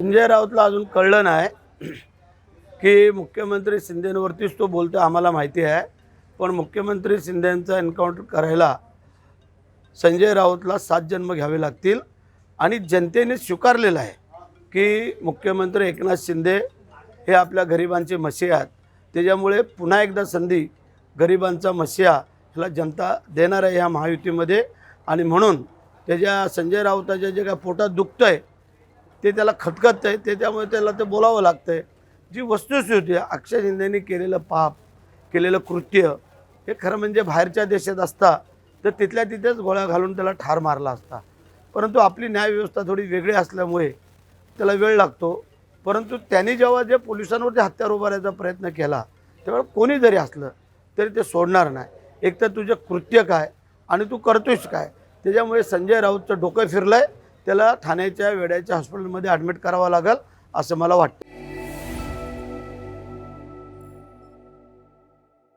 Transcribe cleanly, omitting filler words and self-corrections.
संजय राऊतला अजून कळलं नाही की मुख्यमंत्री शिंदेंवरतीच तो बोलतो आम्हाला माहिती आहे, पण मुख्यमंत्री शिंदेंचा एन्काउंटर करायला संजय राऊतला 7 जन्म घ्यावे लागतील आणि जनतेने स्वीकारलेलं आहे की मुख्यमंत्री एकनाथ शिंदे हे आपल्या गरिबांचे मसीहा आहेत। त्याच्यामुळे पुन्हा एकदा संधी गरिबांचा मसीहा ह्याला जनता देणार आहे ह्या महायुतीमध्ये। आणि म्हणून त्याच्या संजय राऊताच्या जे काय पोटात दुखतं आहे ते त्याला खटकत आहे, त्याच्यामुळे त्याला ते बोलावं लागतं आहे। जी वस्तुस्थिती आहे, अक्षय शिंदेंनी केलेलं पाप, केलेलं कृत्य हे खरं म्हणजे बाहेरच्या देशात असता तर तिथल्या तिथेच गोळ्या घालून त्याला ठार मारला असता, परंतु आपली न्यायव्यवस्था थोडी वेगळी असल्यामुळे त्याला वेळ लागतो। परंतु त्यांनी जेव्हा जे पोलिसांवरती हत्यार उभारायचा प्रयत्न केला तेव्हा कोणी जरी असलं तरी ते सोडणार नाही। एक तर तुझं कृत्य काय आणि तू करतोयस काय, त्याच्यामुळे संजय राऊतचं डोकं फिरलं आहे, त्याला ठाण्याच्या वेड्याच्या हॉस्पिटलमध्ये ॲडमिट करावं लागेल असं मला वाटतं।